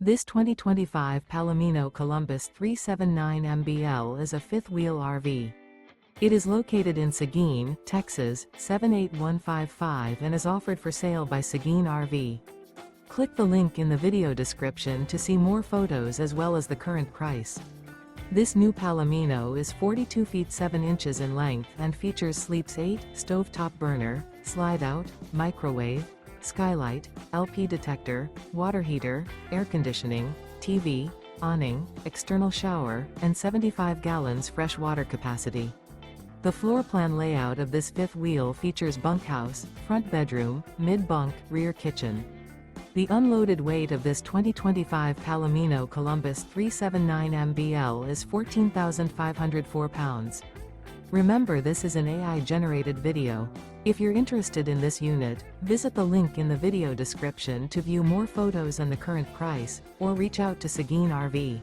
This 2025 Palomino Columbus 379 MBL is a fifth-wheel RV. It is located in Seguin, Texas, 78155 and is offered for sale by Seguin RV. Click the link in the video description to see more photos as well as the current price. This new Palomino is 42 feet 7 inches in length and features Sleeps 8, stovetop burner, slide-out, microwave, skylight, LP detector, water heater, air conditioning, TV, awning, external shower, and 75 gallons fresh water capacity. The floor plan layout of this fifth wheel features bunkhouse, front bedroom, mid-bunk, rear kitchen. The unloaded weight of this 2025 Palomino Columbus 379 MBL is 14,504 pounds. Remember, this is an AI-generated video. If you're interested in this unit, visit the link in the video description to view more photos and the current price, or reach out to Seguin RV.